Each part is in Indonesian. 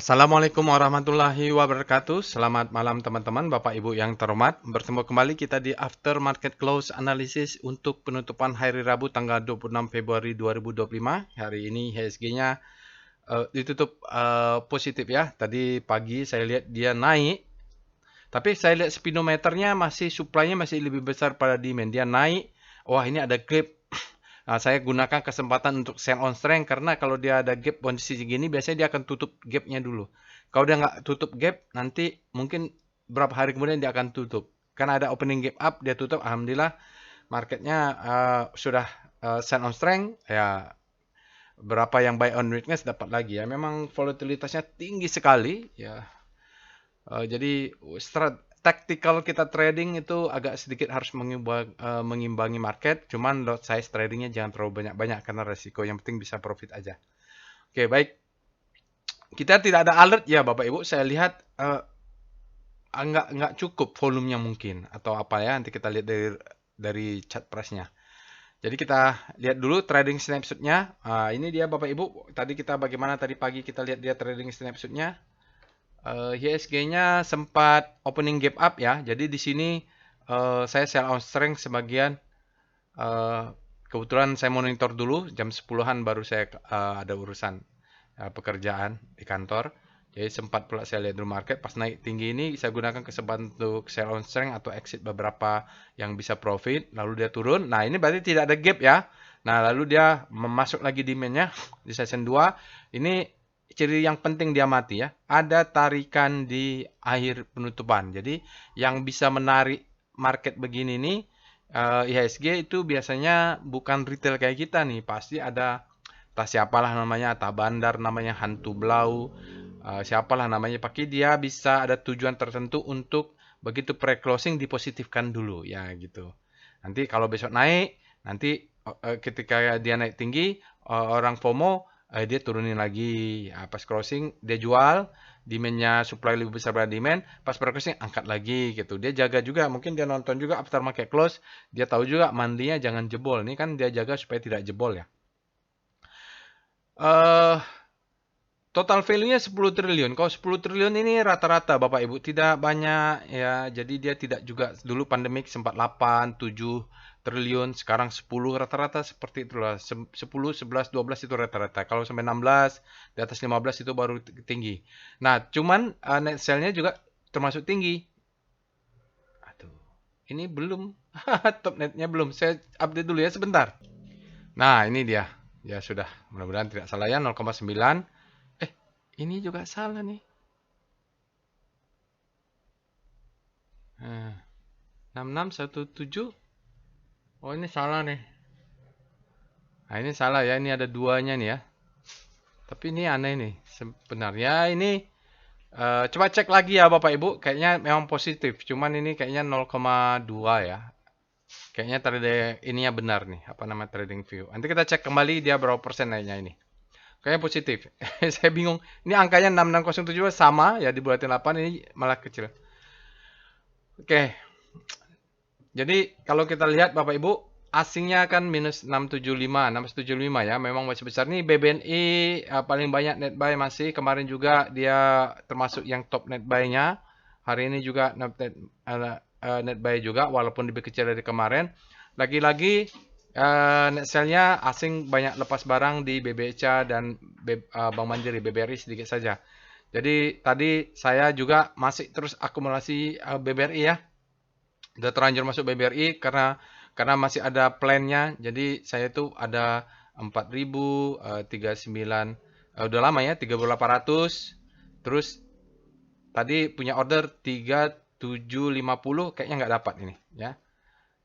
Assalamualaikum warahmatullahi wabarakatuh. Selamat malam teman-teman, Bapak Ibu yang terhormat. Bertemu kembali kita di After Market Close Analysis untuk penutupan hari Rabu tanggal 26 Februari 2025. Hari ini HSG-nya ditutup positif ya. Tadi pagi saya lihat dia naik, tapi saya lihat speedometernya masih supply-nya masih lebih besar pada demand. Dia naik. Wah, ini ada gap. Nah, saya gunakan kesempatan untuk sell on strength karena kalau dia ada gap kondisi segini biasanya dia akan tutup gapnya dulu. Kalau dia nggak tutup gap, nanti mungkin berapa hari kemudian dia akan tutup. Karena ada opening gap up, dia tutup. Alhamdulillah, marketnya sudah sell on strength. Ya, berapa yang buy on weakness dapat lagi ya. Memang volatilitasnya tinggi sekali ya. Jadi tactical kita trading itu agak sedikit harus mengimbangi market. Cuman lot size tradingnya jangan terlalu banyak-banyak karena resiko. Yang penting bisa profit aja. Oke, baik. Kita tidak ada alert ya Bapak Ibu. Saya lihat nggak cukup volumenya mungkin atau apa ya. Nanti kita lihat dari chart price-nya. Jadi kita lihat dulu trading snapshot-nya. Ini dia Bapak Ibu. Tadi pagi kita lihat dia trading snapshot-nya. IHSG-nya sempat opening gap up ya. Jadi di sini saya sell on strength sebagian. Kebetulan saya monitor dulu jam 10-an baru saya ada urusan pekerjaan di kantor. Jadi sempat pula saya lihat dulu market pas naik tinggi ini saya gunakan kesempatan untuk sell on strength atau exit beberapa yang bisa profit. Lalu dia turun. Nah ini berarti tidak ada gap ya. Nah lalu dia memasuk lagi demand-nya di session 2. Ini ciri yang penting dia mati ya. Ada tarikan di akhir penutupan. Jadi yang bisa menarik market begini nih IHSG itu biasanya bukan retail kayak kita nih. Pasti ada entah siapalah namanya, entah bandar namanya, hantu blau, siapalah namanya. Pakai dia bisa ada tujuan tertentu untuk begitu pre-closing dipositifkan dulu ya gitu. Nanti kalau besok naik, nanti ketika dia naik tinggi, orang FOMO dia turunin lagi. Ya, pas crossing dia jual, demandnya supply lebih besar pada demand, pas crossing angkat lagi gitu. Dia jaga juga, mungkin dia nonton juga after market close, dia tahu juga mandinya jangan jebol. Ini kan dia jaga supaya tidak jebol ya. Eh Total value-nya 10 triliun. Kalau 10 triliun ini rata-rata Bapak Ibu, tidak banyak ya. Jadi dia tidak juga dulu pandemik sempat 8, 7 triliun, sekarang 10 rata-rata seperti itulah. 10, 11, 12 itu rata-rata. Kalau sampai 16, di atas 15 itu baru tinggi. Nah, cuman net sale-nya juga termasuk tinggi. Aduh, ini belum. Top net-nya belum. Saya update dulu ya sebentar. Nah, ini dia. Ya sudah, mudah-mudahan tidak salah ya 0,9. Ini juga salah nih. 6617. Oh, ini salah nih. Nah, ini salah ya. Ini ada duanya nih ya. Tapi ini aneh nih. Sebenarnya ini coba cek lagi ya Bapak Ibu. Kayaknya memang positif. Cuman ini kayaknya 0,2 ya. Kayaknya ininya benar nih. Apa nama trading view. Nanti kita cek kembali dia berapa persen naiknya ini. Kayaknya positif. Saya bingung. Ini angkanya 6607 sama ya di bulatin 8 ini malah kecil. Oke. Jadi kalau kita lihat Bapak Ibu, asingnya kan minus 675 ya, memang masih besar. Nih BBNI paling banyak net buy masih, kemarin juga dia termasuk yang top net buy-nya. Hari ini juga net buy juga, walaupun lebih kecil dari kemarin. Lagi-lagi net sell-nya asing banyak lepas barang di BBCA dan Bank Mandiri, BBRI sedikit saja. Jadi tadi saya juga masih terus akumulasi BBRI ya. Udah terlanjur masuk BBRI karena masih ada plan-nya. Jadi saya tuh ada 4.000, 39, udah lama ya 3.800. Terus tadi punya order 3.750 kayaknya nggak dapat ini ya.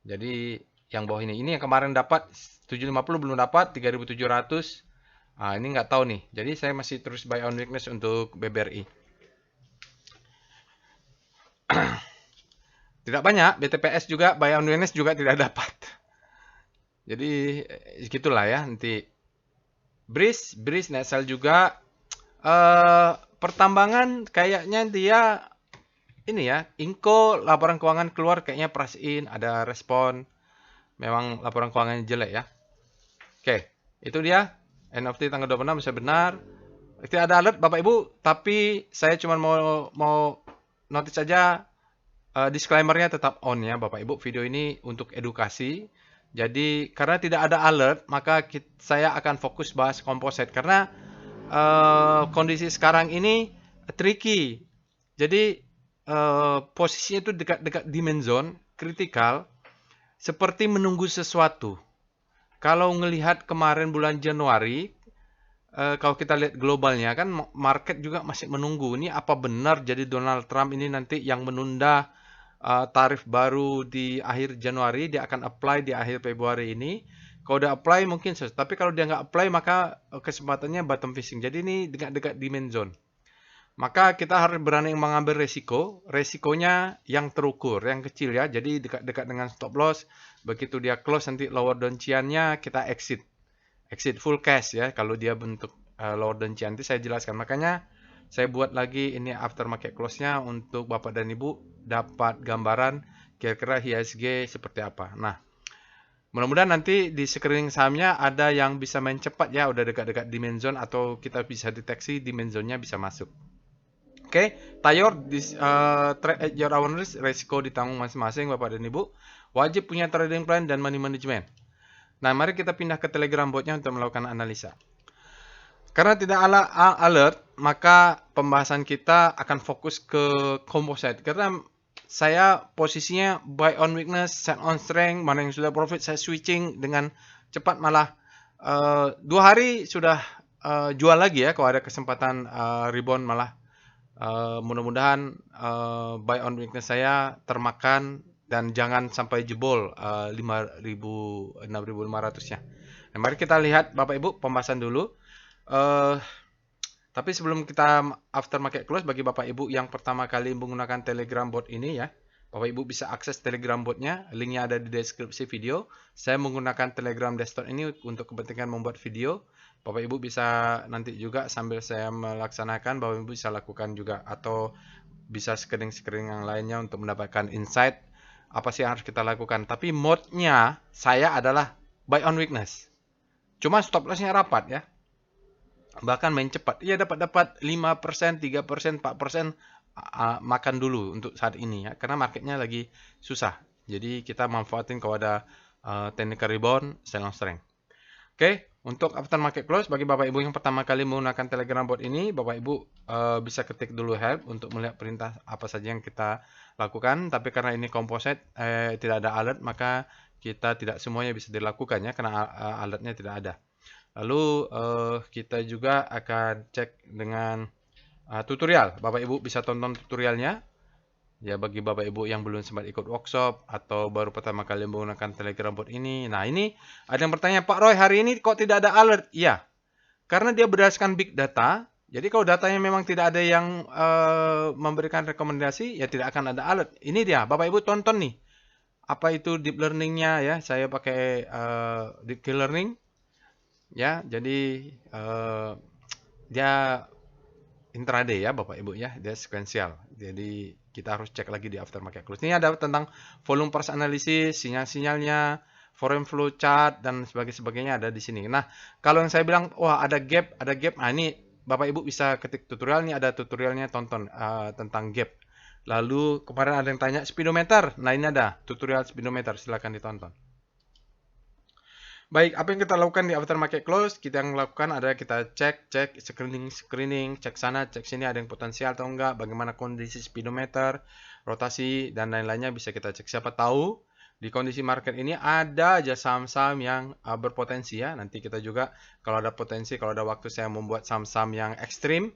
Jadi yang bawah ini yang kemarin dapat 750 belum dapat 3.700. Ini nggak tahu nih. Jadi saya masih terus buy on weakness untuk BBRI. Tidak banyak, BTPS juga, buy on weakness juga tidak dapat. Jadi gitulah ya nanti. Breeze net sell juga. Pertambangan kayaknya dia ini ya, Inco laporan keuangan keluar kayaknya price in, ada respon. Memang laporan keuangannya jelek ya. Oke, itu dia. End of day tanggal 26 bisa benar. Tidak ada alert Bapak Ibu, tapi saya cuma mau notice saja, disclaimer-nya tetap on ya Bapak Ibu. Video ini untuk edukasi. Jadi karena tidak ada alert, maka saya akan fokus bahas komposit karena kondisi sekarang ini tricky. Jadi posisinya itu dekat-dekat demand zone, kritikal, seperti menunggu sesuatu. Kalau ngelihat kemarin bulan Januari, kalau kita lihat globalnya kan market juga masih menunggu. Ini apa benar jadi Donald Trump ini nanti yang menunda tarif baru di akhir Januari, dia akan apply di akhir Februari ini. Kalau udah apply mungkin tapi kalau dia nggak apply maka kesempatannya bottom fishing. Jadi ini dekat-dekat demand zone. Maka kita harus berani mengambil resiko. Resikonya yang terukur, yang kecil ya. Jadi dekat-dekat dengan stop loss. Begitu dia close nanti lower down ciannya kita exit. Exit full cash ya. Kalau dia bentuk lower down cian nanti saya jelaskan. Makanya saya buat lagi ini aftermarket close-nya untuk Bapak dan Ibu dapat gambaran kira-kira IHSG seperti apa. Nah, mudah-mudahan nanti di screening sahamnya ada yang bisa main cepat ya, udah dekat-dekat demand zone atau kita bisa deteksi demand zone-nya bisa masuk. Oke, Tayor, trade at your own risk, resiko ditanggung masing-masing Bapak dan Ibu. Wajib punya trading plan dan money management. Nah, mari kita pindah ke Telegram botnya untuk melakukan analisa. Karena tidak ada alert, maka pembahasan kita akan fokus ke composite. Karena saya posisinya buy on weakness, sell on strength, mana yang sudah profit saya switching dengan cepat malah 2 hari sudah jual lagi ya kalau ada kesempatan rebound malah mudah-mudahan buy on weakness saya termakan dan jangan sampai jebol 5.000 6.500-nya. Nah, mari kita lihat Bapak Ibu pembahasan dulu. Tapi sebelum kita aftermarket close, bagi Bapak Ibu yang pertama kali menggunakan Telegram bot ini ya, Bapak Ibu bisa akses Telegram botnya, linknya ada di deskripsi video. Saya menggunakan Telegram desktop ini untuk kepentingan membuat video. Bapak Ibu bisa nanti juga sambil saya melaksanakan, Bapak Ibu bisa lakukan juga atau bisa screening-screening yang lainnya untuk mendapatkan insight apa sih yang harus kita lakukan. Tapi mode-nya saya adalah buy on weakness. Cuma stop loss-nya rapat ya. Bahkan main cepat. Iya dapat 5%, 3%, 4% makan dulu untuk saat ini ya. Karena marketnya lagi susah. Jadi kita manfaatin kalau ada technical rebound, sell on strength. Oke, untuk aftermarket close bagi Bapak Ibu yang pertama kali menggunakan Telegram bot ini, Bapak Ibu bisa ketik dulu help untuk melihat perintah apa saja yang kita lakukan. Tapi karena ini composite tidak ada alert, maka kita tidak semuanya bisa dilakukan ya karena alertnya tidak ada. Lalu kita juga akan cek dengan tutorial. Bapak Ibu bisa tonton tutorialnya. Ya bagi Bapak Ibu yang belum sempat ikut workshop atau baru pertama kali menggunakan Telegram bot ini. Nah ini ada yang bertanya, Pak Roy hari ini kok tidak ada alert? Iya, karena dia berdasarkan big data. Jadi kalau datanya memang tidak ada yang memberikan rekomendasi, ya tidak akan ada alert. Ini dia, Bapak Ibu tonton nih. Apa itu deep learning-nya ya? Saya pakai deep learning. Ya, jadi dia intraday ya Bapak Ibu ya, dia sekuensial. Jadi kita harus cek lagi di aftermarket close. Ini ada tentang volume price analysis, sinyal-sinyalnya, foreign flow chart dan sebagainya ada di sini. Nah, kalau yang saya bilang wah ada gap, nah ini Bapak Ibu bisa ketik tutorial, ini ada tutorialnya, tonton tentang gap. Lalu kemarin ada yang tanya speedometer. Nah, ini ada tutorial speedometer, silakan ditonton. Baik, apa yang kita lakukan di aftermarket close? Kita yang lakukan adalah kita cek, screening, cek sana, cek sini ada yang potensial atau enggak, bagaimana kondisi speedometer, rotasi, dan lain-lainnya bisa kita cek. Siapa tahu di kondisi market ini ada aja saham-saham yang berpotensi ya. Nanti kita juga kalau ada potensi, kalau ada waktu saya membuat saham-saham yang ekstrim.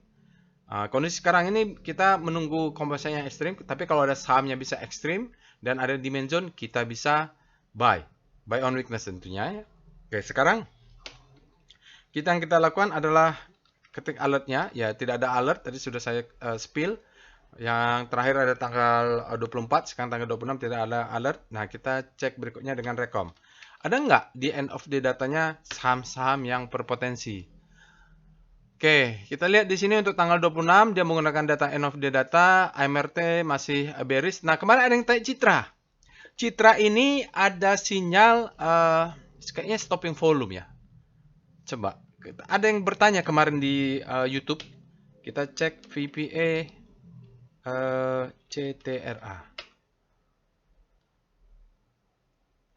Kondisi sekarang ini kita menunggu komposisi yang ekstrim, tapi kalau ada sahamnya bisa ekstrim dan ada demand zone, kita bisa buy on weakness tentunya ya. Oke, sekarang yang kita lakukan adalah ketik alertnya. Ya, tidak ada alert. Tadi sudah saya spill. Yang terakhir ada tanggal 24. Sekarang tanggal 26 tidak ada alert. Nah, kita cek berikutnya dengan rekom. Ada nggak di end of day datanya saham-saham yang berpotensi? Oke, kita lihat di sini untuk tanggal 26. Dia menggunakan data end of day data. AMRT masih bearish. Nah, kemarin ada yang tanya Citra. Citra ini ada sinyal kayaknya stopping volume ya. Coba Ada yang bertanya kemarin di YouTube. Kita cek VPA CTRA.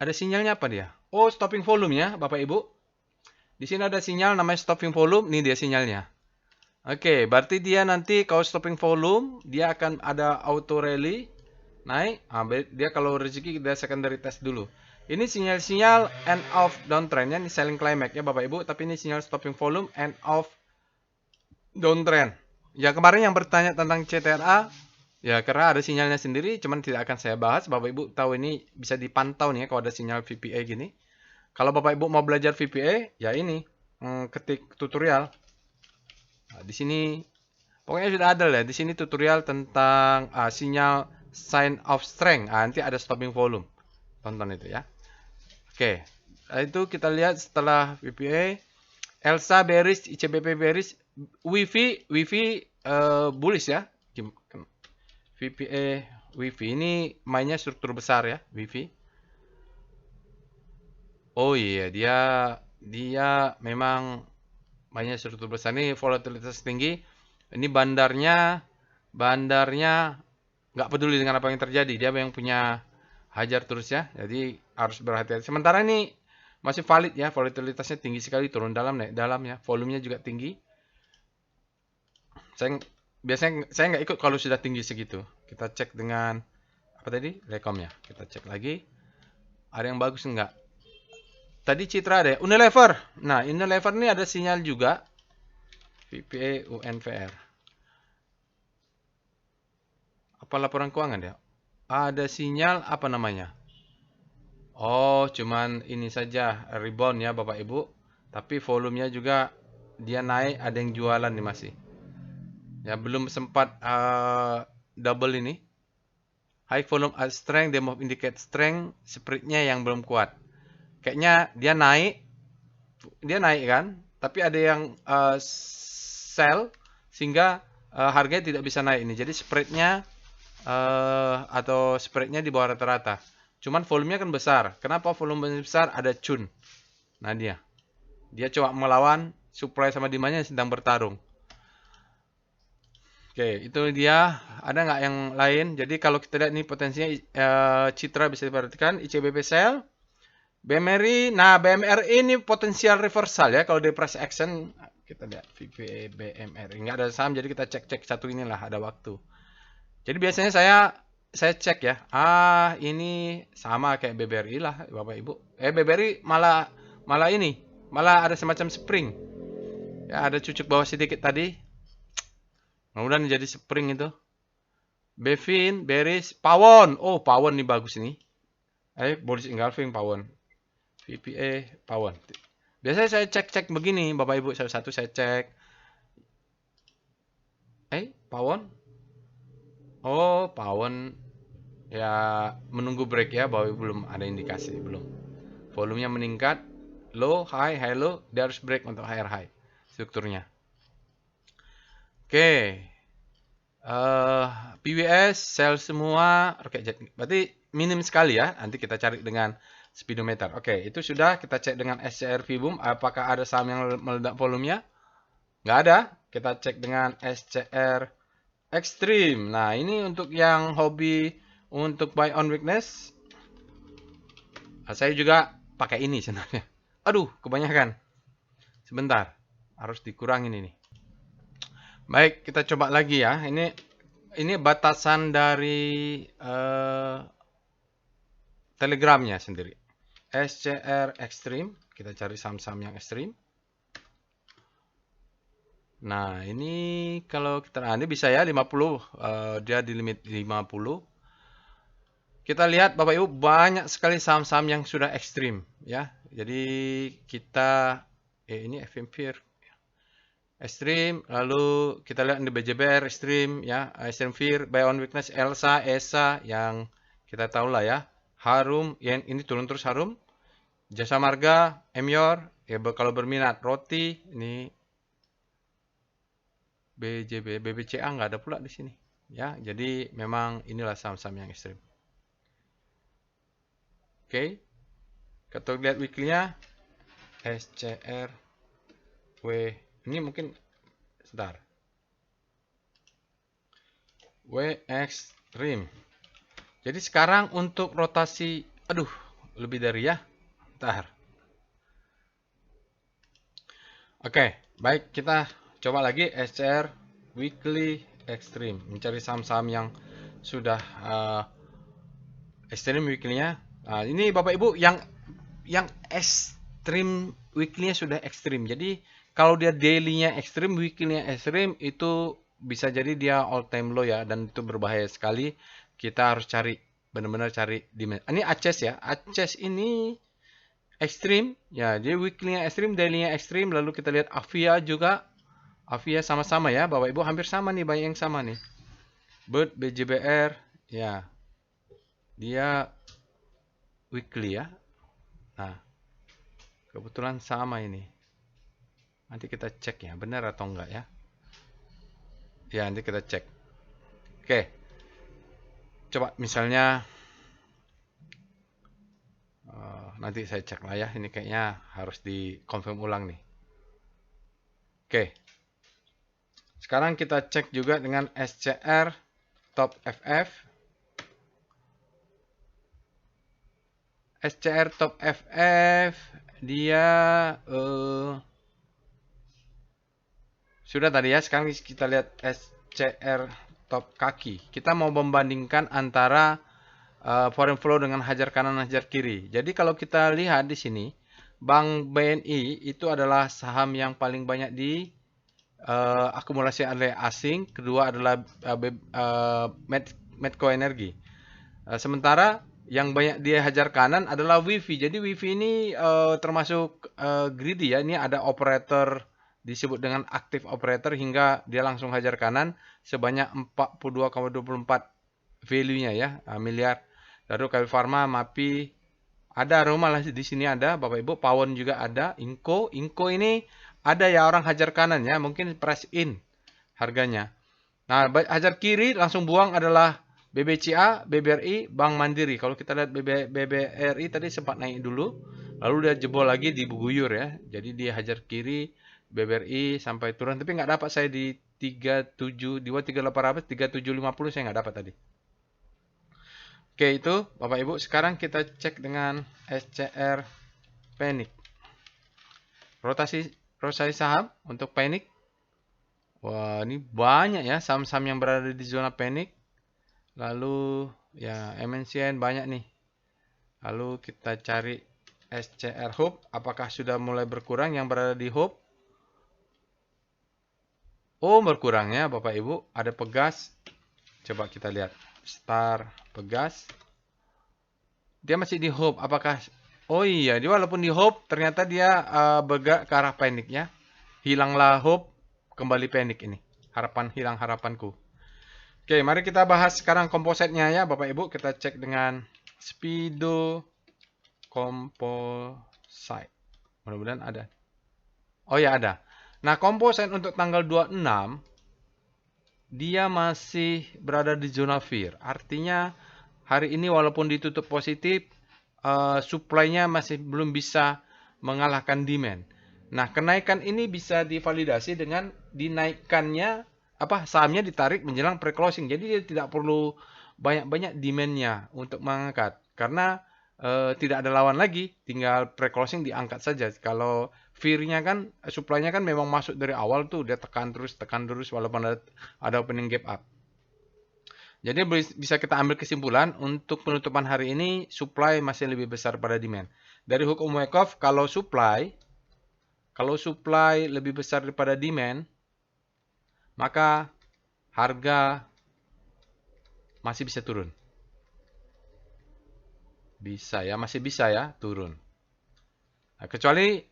Ada sinyalnya apa dia? Oh, stopping volume ya, Bapak Ibu. Di sini ada sinyal namanya stopping volume. Ini dia sinyalnya. Oke, berarti dia nanti kalau stopping volume, dia akan ada auto rally naik. Dia kalau rezeki kita secondary test dulu. Ini sinyal-sinyal end of downtrend-nya, ini selling climax ya Bapak Ibu. Tapi ini sinyal stopping volume end of downtrend. Ya kemarin yang bertanya tentang CTRA, ya karena ada sinyalnya sendiri, cuman tidak akan saya bahas. Bapak Ibu tahu ini bisa dipantau nih ya kalau ada sinyal VPA gini. Kalau Bapak Ibu mau belajar VPA, ya ini ketik tutorial. Nah, di sini pokoknya sudah ada lah. Di sini tutorial tentang sinyal sign of strength. Nanti ada stopping volume. Tonton itu ya. Oke. Itu kita lihat setelah VPA, Elsa bearish, ICBP bearish, Wifi bullish ya. VPA Wifi ini mainnya struktur besar ya, Wifi. Oh iya, dia memang mainnya struktur besar. Ini volatilitas tinggi. Ini bandarnya nggak peduli dengan apa yang terjadi. Dia yang punya hajar terus ya. Jadi harus berhati-hati. Sementara ini masih valid ya. Volatilitasnya tinggi sekali. Turun dalam, naik dalam ya. Volumenya juga tinggi. Biasanya saya nggak ikut kalau sudah tinggi segitu. Kita cek dengan apa tadi? Rekom ya. Kita cek lagi. Ada yang bagus enggak? Tadi Citra ada ya. Unilever. Nah, Unilever ini ada sinyal juga. VPA UNVR. Apa laporan keuangan ya? Ada sinyal apa namanya? Oh, cuman ini saja rebound ya Bapak Ibu. Tapi volumenya juga dia naik, ada yang jualan nih masih. Ya, belum sempat double ini. High volume at strength, demo indicate strength, spreadnya yang belum kuat. Kayaknya dia naik kan? Tapi ada yang sell sehingga harganya tidak bisa naik ini. Jadi spreadnya atau spreadnya di bawah rata-rata. Cuman volumenya kan besar. Kenapa volume besar? Ada Chun. Nah dia coba melawan supply sama demand-nya sedang bertarung. Oke, itu dia. Ada nggak yang lain? Jadi kalau kita lihat ini potensinya Citra bisa diperhatikan, ICBP sell, BMRI. Nah, BMRI ini potensial reversal ya kalau di price action. Kita lihat VPA BMRI. Nggak ada saham, jadi kita cek-cek satu inilah, ada waktu. Jadi biasanya saya cek ya. Ini sama kayak BBRI lah, Bapak Ibu. BBRI malah ini, malah ada semacam spring. Ya, ada cucuk bawah sedikit tadi. Mudah-mudahan jadi spring itu. Bevin, bearish, Pawon. Oh, Pawon nih bagus nih. Bullish engulfing Pawon. VPA Pawon. Biasanya saya cek-cek begini, Bapak Ibu. Satu-satu saya cek. Pawon. Oh, Pawon ya menunggu break ya, bahwa belum ada indikasi, belum. Volumenya meningkat, low, high, low, dia harus break untuk higher high strukturnya. Oke. PWS sell semua. Oke, berarti minim sekali ya. Nanti kita cari dengan speedometer. Oke, itu sudah kita cek dengan SCR VBOOM. Apakah ada saham yang meledak volumenya? Nggak ada. Kita cek dengan SCR Extreme. Nah, ini untuk yang hobi untuk buy on weakness. Saya juga pakai ini sebenarnya. Aduh, kebanyakan. Sebentar. Harus dikurangin ini. Baik, kita coba lagi ya. Ini batasan dari Telegramnya sendiri. SCR Extreme. Kita cari saham-saham yang ekstrim. Nah, ini kalau kita ini bisa ya 50. Dia di limit 50. Kita lihat Bapak Ibu banyak sekali saham-saham yang sudah ekstrim ya. Jadi kita ini FMFIR ekstrim, lalu kita lihat di BJBR ekstrim ya, ekstrim FIR, buy on weakness, Elsa, ESA yang kita tahu lah ya. Harum, yang ini turun terus Harum. Jasa Marga, Emyor, ya kalau berminat. Roti, ini BJB, BBCA nggak ada pula di sini. Ya, jadi memang inilah saham-saham yang ekstrim. Oke. Kita lihat weekly-nya. SCR ini mungkin sebentar. W Extreme. Jadi sekarang untuk rotasi, aduh, lebih dari ya. Bentar. Oke, baik, kita coba lagi SCR Weekly Extreme, mencari saham-saham yang sudah Extreme Weekly-nya. Nah, ini Bapak Ibu yang Extreme Weekly-nya sudah ekstrim. Jadi kalau dia daily-nya ekstrim, weekly-nya ekstrim, itu bisa jadi dia all time low ya, dan itu berbahaya sekali. Kita harus cari, benar-benar cari demand. Ini Aces ya, Aces ini ekstrim, ya dia weekly-nya ekstrim, daily-nya ekstrim. Lalu kita lihat Avia juga, Avia sama-sama ya, Bapak Ibu hampir sama nih, banyak yang sama nih. Bird, BJBR, ya dia weekly ya. Nah, kebetulan sama ini. Nanti kita cek ya, benar atau enggak ya. Ya, nanti kita cek. Oke. Coba misalnya nanti saya cek lah ya. Ini kayaknya harus dikonfirm ulang nih. Oke. Sekarang kita cek juga dengan SCR Top FF. SCR Top FF dia sudah tadi ya. Sekarang kita lihat SCR Top kaki. Kita mau membandingkan antara foreign flow dengan hajar kanan hajar kiri. Jadi kalau kita lihat di sini, Bank BNI itu adalah saham yang paling banyak di akumulasi oleh asing. Kedua adalah Medco Energi. Sementara yang banyak dia hajar kanan adalah Wifi. Jadi Wifi ini termasuk greedy ya. Ini ada operator disebut dengan active operator hingga dia langsung hajar kanan sebanyak 42,24 value-nya ya, miliar. Lalu Kawi Pharma, MAPI, ada Aroma lah di sini ada, Bapak Ibu, Pawon juga ada, Inco ini ada ya orang hajar kanan ya, mungkin price in harganya. Nah, hajar kiri langsung buang adalah BBCA, BBRI, Bank Mandiri. Kalau kita lihat BBRI tadi sempat naik dulu, lalu dia jebol lagi di Buguyur ya. Jadi dia hajar kiri, BBRI sampai turun, tapi nggak dapat saya di 37, di 3800, 3750 saya nggak dapat tadi. Oke, itu Bapak Ibu. Sekarang kita cek dengan SCR Panic. Rotasi saham untuk Panic. Wah, ini banyak ya saham-saham yang berada di zona Panic. Lalu ya MNCN banyak nih. Lalu kita cari SCR Hope. Apakah sudah mulai berkurang yang berada di Hope? Oh, berkurang ya Bapak Ibu. Ada Pegas. Coba kita lihat. Star Pegas. Dia masih di Hope. Apakah? Oh iya, dia walaupun di Hope, ternyata dia bergerak ke arah Panic ya. Hilanglah Hope, kembali Panic ini. Hilang harapanku. Oke, mari kita bahas sekarang kompositnya ya Bapak Ibu. Kita cek dengan Speedo Composite. Mudah-mudahan ada. Oh ya, ada. Nah, komposit untuk tanggal 26 dia masih berada di zona fear. Artinya hari ini walaupun ditutup positif, supply-nya masih belum bisa mengalahkan demand. Nah, kenaikan ini bisa divalidasi dengan dinaikkannya sahamnya ditarik menjelang pre-closing. Jadi dia tidak perlu banyak-banyak demand-nya untuk mengangkat. Karena tidak ada lawan lagi, tinggal pre-closing diangkat saja. Kalau fear-nya kan, supply-nya kan memang masuk dari awal tuh, dia tekan terus walaupun ada opening gap up. Jadi bisa kita ambil kesimpulan untuk penutupan hari ini supply masih lebih besar pada demand. Dari hukum Wyckoff, kalau supply lebih besar daripada demand, maka harga masih bisa turun. Masih bisa ya turun. Nah, kecuali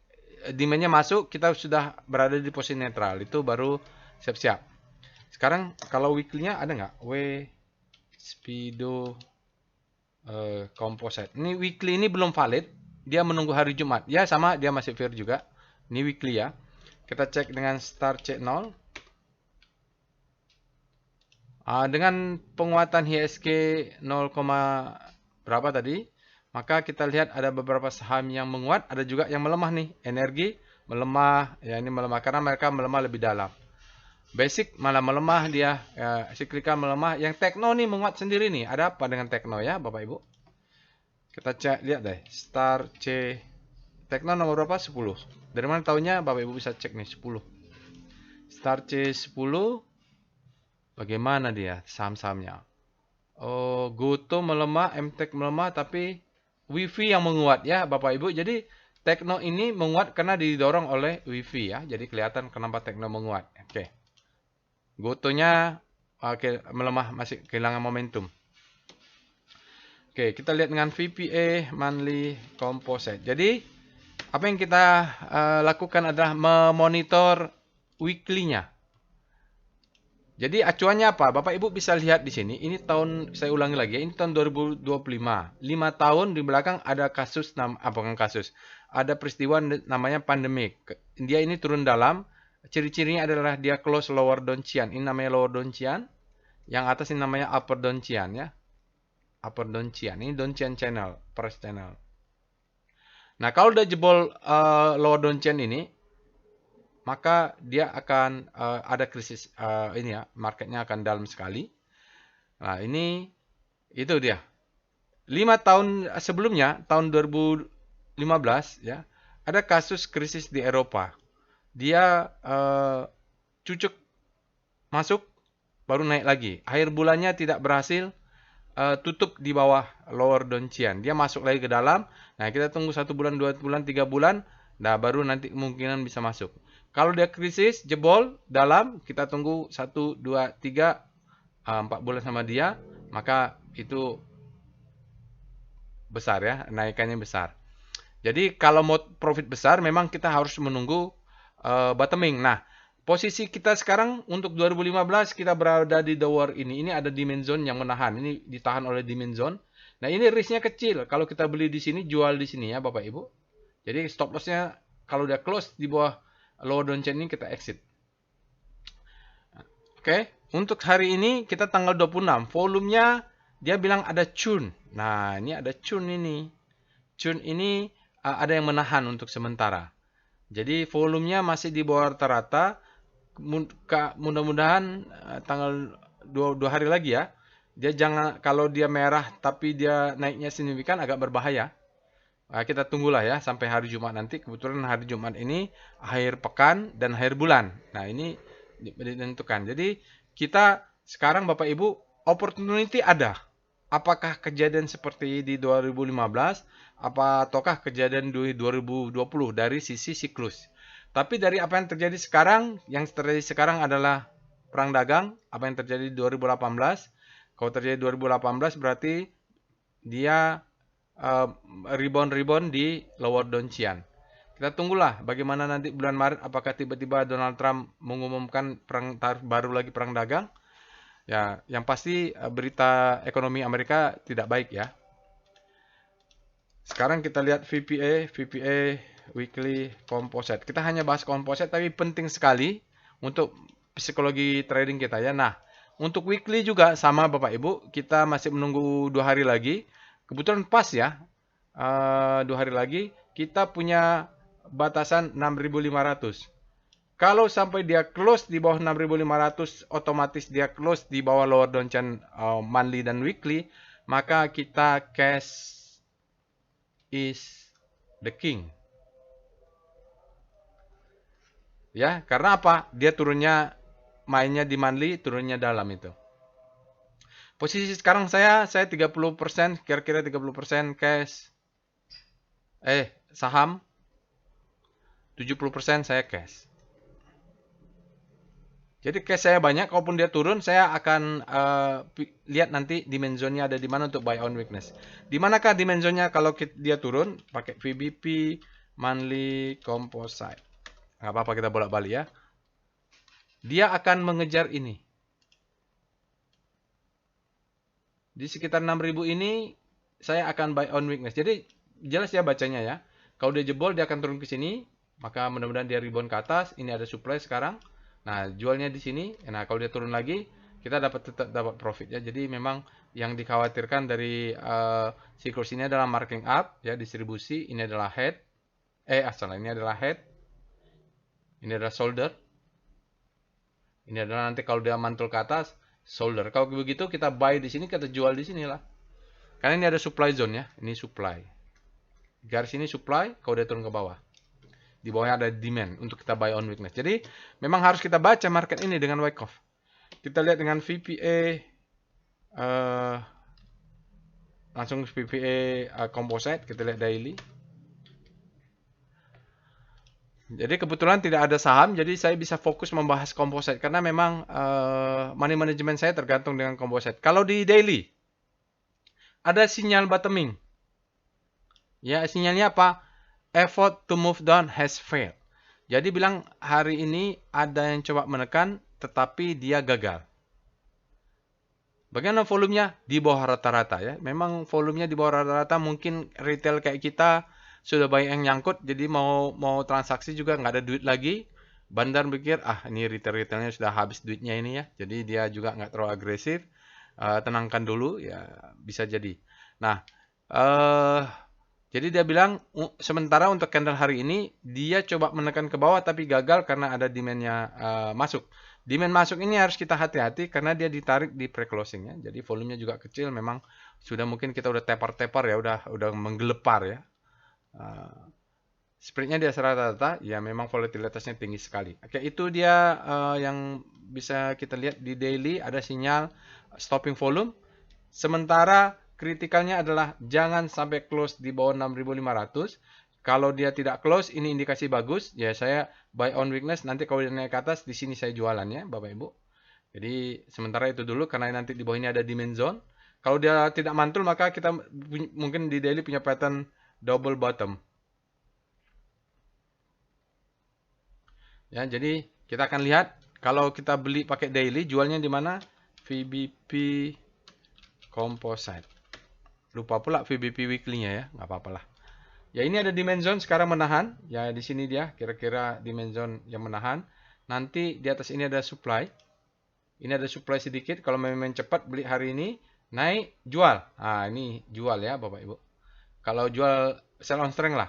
demand-nya masuk, kita sudah berada di posisi netral, itu baru siap-siap. Sekarang kalau weekly-nya ada nggak? Speedo Composite. Ini weekly ini belum valid, dia menunggu hari Jumat. Ya sama, dia masih fair juga. Ini weekly ya. Kita cek dengan Star C0. Dengan penguatan HSG 0, berapa tadi? Maka kita lihat ada beberapa saham yang menguat, ada juga yang melemah nih. Energi melemah. Ya, ini melemah karena mereka melemah lebih dalam. Basic malah melemah dia, ya, cyclical melemah. Yang Tekno nih menguat sendiri nih. Ada apa dengan Tekno ya, Bapak Ibu? Kita cek, lihat deh. Star C. Tekno nomor berapa? 10. Dari mana tahunya? Bapak Ibu bisa cek nih, 10. Star C10. Bagaimana dia saham-sahamnya? Oh, Goto melemah, MTEK melemah, tapi WiFi yang menguat ya, Bapak Ibu. Jadi Tekno ini menguat karena didorong oleh WiFi ya. Jadi kelihatan kenapa Tekno menguat. Oke. Gotonya oke, melemah, masih kehilangan momentum. Oke, kita lihat dengan VPA Monthly Composite. Jadi apa yang kita lakukan adalah memonitor weekly-nya. Jadi acuannya apa? Bapak Ibu bisa lihat di sini. Ini tahun, saya ulangi lagi ya, ini tahun 2025. 5 tahun di belakang ada kasus, bukan kasus, ada peristiwa namanya pandemik. Dia ini turun dalam. Ciri-cirinya adalah dia close lower Donchian. Ini namanya lower Donchian. Yang atas ini namanya upper Donchian ya. Upper Donchian. Ini Donchian channel, price channel. Nah, kalau udah jebol lower Donchian ini, maka dia akan ada krisis ini ya, marketnya akan dalam sekali. Nah, ini itu dia. 5 tahun sebelumnya, tahun 2015 ya, ada kasus krisis di Eropa. Dia cucuk masuk baru naik lagi. Akhir bulannya tidak berhasil, tutup di bawah lower Donchian. Dia masuk lagi ke dalam. Nah, kita tunggu 1 bulan, 2 bulan, 3 bulan. Nah, baru nanti kemungkinan bisa masuk. Kalau dia krisis, jebol, dalam, kita tunggu 1, 2, 3, 4 bulan sama dia, maka itu besar ya, naikannya besar. Jadi kalau mau profit besar, memang kita harus menunggu bottoming. Nah, posisi kita sekarang untuk 2015, kita berada di lower ini. Ini ada demand zone yang menahan. Ini ditahan oleh demand zone. Nah, ini risknya kecil. Kalau kita beli di sini, jual di sini ya Bapak Ibu. Jadi stop lossnya kalau udah close di bawah lower downtrend ini kita exit. Oke, untuk hari ini kita tanggal 26. Volumenya dia bilang ada churn. Nah, ini ada churn ini. Churn ini ada yang menahan untuk sementara. Jadi volumenya masih di bawah rata-rata. Mudah-mudahan tanggal 2 hari lagi ya. Dia jangan, kalau dia merah tapi dia naiknya signifikan, agak berbahaya. Kita tunggulah ya sampai hari Jumat nanti. Kebetulan hari Jumat ini akhir pekan dan akhir bulan. Nah, ini ditentukan. Jadi kita sekarang Bapak Ibu, opportunity ada. Apakah kejadian seperti di 2015 ataukah kejadian di 2020 dari sisi siklus. Tapi dari apa yang terjadi sekarang, yang terjadi sekarang adalah perang dagang. Apa yang terjadi di 2018. Kalau terjadi 2018 berarti dia rebound di lower Donchian. Kita tunggulah bagaimana nanti bulan Maret, apakah tiba-tiba Donald Trump mengumumkan perang tarif baru lagi, perang dagang. Ya, yang pasti berita ekonomi Amerika tidak baik ya. Sekarang kita lihat VPA weekly composite. Kita hanya bahas composite tapi penting sekali untuk psikologi trading kita ya. Nah, untuk weekly juga sama Bapak Ibu, kita masih menunggu 2 hari lagi. Kebetulan pas ya, 2 hari lagi kita punya batasan 6.500. Kalau sampai dia close di bawah 6.500, otomatis dia close di bawah lower Donchian monthly dan weekly, maka kita cash is the king. Ya, karena apa? Dia turunnya, mainnya di monthly, turunnya dalam itu. Posisi sekarang saya 30%, kira-kira 30% cash. Saham. 70% saya cash. Jadi cash saya banyak, kalaupun dia turun, saya akan lihat nanti dimensionnya ada di mana untuk buy on weakness. Di manakah dimensionnya kalau dia turun? Pakai VBP, monthly composite. Nggak apa-apa, kita bolak-balik ya. Dia akan mengejar ini. Di sekitar 6.000 ini, saya akan buy on weakness. Jadi jelas ya bacanya ya. Kalau dia jebol, dia akan turun ke sini. Maka mudah-mudahan dia rebound ke atas. Ini ada supply sekarang. Nah, jualnya di sini. Nah, kalau dia turun lagi, kita tetap dapat profit ya. Jadi memang yang dikhawatirkan dari siklus ini adalah marking up ya, distribusi. Ini adalah head. Ini adalah head. Ini adalah solder. Ini adalah nanti kalau dia mantul ke atas, solder. Kalau begitu kita buy di sini, kita jual di sini lah. Karena ini ada supply zone ya. Ini supply. Garis ini supply, kalau dia turun ke bawah. Di bawahnya ada demand untuk kita buy on weakness. Jadi memang harus kita baca market ini dengan Wyckoff. Kita lihat dengan VPA. Langsung VPA composite. Kita lihat daily. Jadi kebetulan tidak ada saham, jadi saya bisa fokus membahas composite karena memang money management saya tergantung dengan composite. Kalau di daily ada sinyal bottoming. Ya, sinyalnya apa? Effort to move down has failed. Jadi bilang hari ini ada yang coba menekan tetapi dia gagal. Bagaimana volumenya? Di bawah rata-rata ya. Memang volumenya di bawah rata-rata, mungkin retail kayak kita sudah banyak yang nyangkut, jadi mau transaksi juga nggak ada duit lagi. Bandar pikir, ini retailnya sudah habis duitnya ini ya, jadi dia juga nggak terlalu agresif. Tenangkan dulu ya, bisa jadi. Nah, jadi dia bilang sementara untuk candle hari ini dia coba menekan ke bawah tapi gagal karena ada demandnya masuk. Demand masuk ini harus kita hati-hati karena dia ditarik di pre-closing ya. Jadi volumenya juga kecil, memang sudah mungkin kita udah tepar-tepar ya, udah menggelepar ya. Spreadnya di atas rata-rata, ya memang volatilitasnya tinggi sekali. Oke, itu dia yang bisa kita lihat di daily, ada sinyal stopping volume. Sementara kritikalnya adalah jangan sampai close di bawah 6.500. Kalau dia tidak close, ini indikasi bagus. Ya saya buy on weakness, nanti kalau dia naik ke atas, di sini saya jualan ya Bapak Ibu. Jadi sementara itu dulu karena nanti di bawah ini ada demand zone. Kalau dia tidak mantul, maka kita mungkin di daily punya pattern double bottom. Ya, jadi kita akan lihat kalau kita beli pakai daily, jualnya di mana? VBP Composite. Lupa pula VBP weekly-nya ya, nggak apa-apa lah. Ya ini ada demand zone sekarang menahan. Ya di sini dia kira-kira demand zone yang menahan. Nanti di atas ini ada supply. Ini ada supply sedikit. Kalau memang cepat beli hari ini, naik jual. Ini jual ya Bapak Ibu. Kalau jual sell on strength lah.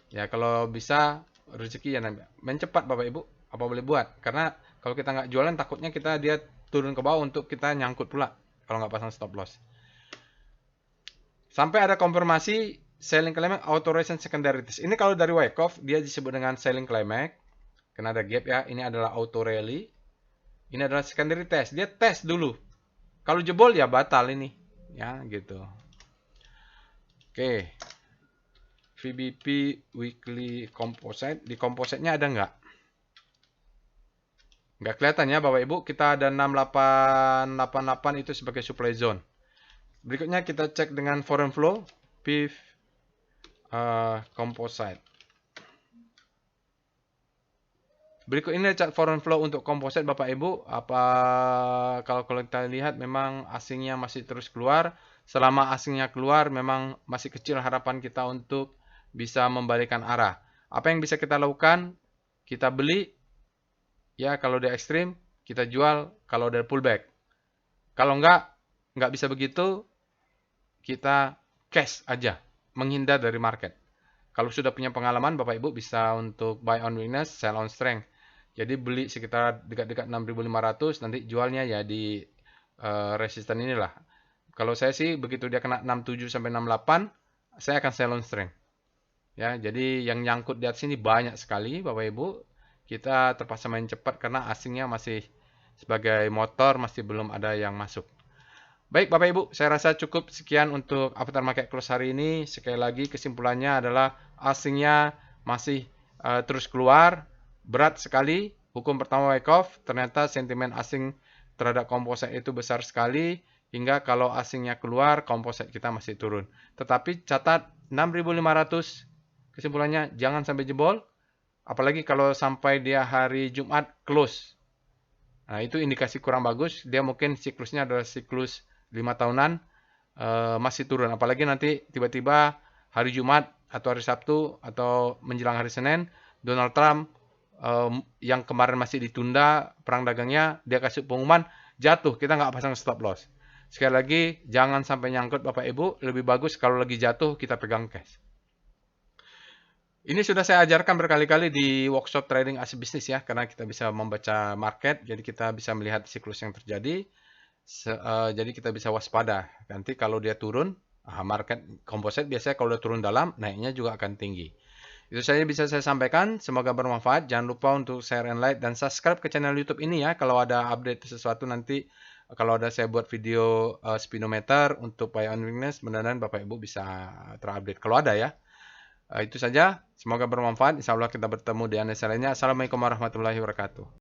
Ya kalau bisa rezeki ya main cepat Bapak Ibu. Apa boleh buat? Karena kalau kita nggak jualan takutnya dia turun ke bawah untuk kita nyangkut pula. Kalau nggak pasang stop loss. Sampai ada konfirmasi selling climax authorization secondary test. Ini kalau dari Wyckoff dia disebut dengan selling climax. Karena ada gap ya. Ini adalah auto rally. Ini adalah secondary test. Dia tes dulu. Kalau jebol ya batal ini. Ya gitu. Oke. VBP weekly composite. Di composite-nya ada nggak? Nggak kelihatan ya Bapak Ibu. Kita ada 6888 itu sebagai supply zone. Berikutnya kita cek dengan foreign flow. PIF composite. Berikut ini chart foreign flow untuk composite Bapak Ibu. Kalau kita lihat memang asingnya masih terus keluar. Selama asingnya keluar memang masih kecil harapan kita untuk bisa membalikkan arah. Apa yang bisa kita lakukan? Kita beli ya kalau dia ekstrim, kita jual kalau dia pullback. Kalau nggak bisa begitu, kita cash aja, menghindar dari market. Kalau sudah punya pengalaman, Bapak Ibu bisa untuk buy on weakness, sell on strength. Jadi beli sekitar dekat-dekat 6.500, nanti jualnya ya di resisten inilah. Kalau saya sih begitu dia kena 67 sampai 68, saya akan sell on strength. Ya, jadi yang nyangkut di atas ini banyak sekali Bapak Ibu. Kita terpaksa main cepat karena asingnya masih sebagai motor masih belum ada yang masuk. Baik Bapak Ibu, saya rasa cukup sekian untuk Avatar Market Close hari ini. Sekali lagi kesimpulannya adalah asingnya masih terus keluar. Berat sekali. Hukum pertama Wyckoff, ternyata sentimen asing terhadap komposit itu besar sekali. Hingga kalau asingnya keluar, komposit kita masih turun. Tetapi catat 6.500, kesimpulannya jangan sampai jebol. Apalagi kalau sampai dia hari Jumat close. Nah itu indikasi kurang bagus. Dia mungkin siklusnya adalah siklus 5 tahunan masih turun. Apalagi nanti tiba-tiba hari Jumat atau hari Sabtu atau menjelang hari Senin, Donald Trump yang kemarin masih ditunda perang dagangnya, dia kasih pengumuman jatuh, kita nggak pasang stop loss. Sekali lagi, jangan sampai nyangkut Bapak Ibu. Lebih bagus kalau lagi jatuh kita pegang cash. Ini sudah saya ajarkan berkali-kali di workshop trading aset bisnis ya, karena kita bisa membaca market, jadi kita bisa melihat siklus yang terjadi, jadi kita bisa waspada. Nanti kalau dia turun, market composite biasanya kalau dia turun dalam, naiknya juga akan tinggi. Itu saja bisa saya sampaikan, semoga bermanfaat. Jangan lupa untuk share and like dan subscribe ke channel YouTube ini ya, kalau ada update sesuatu nanti, kalau ada saya buat video speedometer untuk buy on weakness, mudah-mudahan Bapak Ibu bisa terupdate kalau ada ya. Itu saja, semoga bermanfaat. Insya Allah kita bertemu di analisa lainnya. Assalamualaikum warahmatullahi wabarakatuh.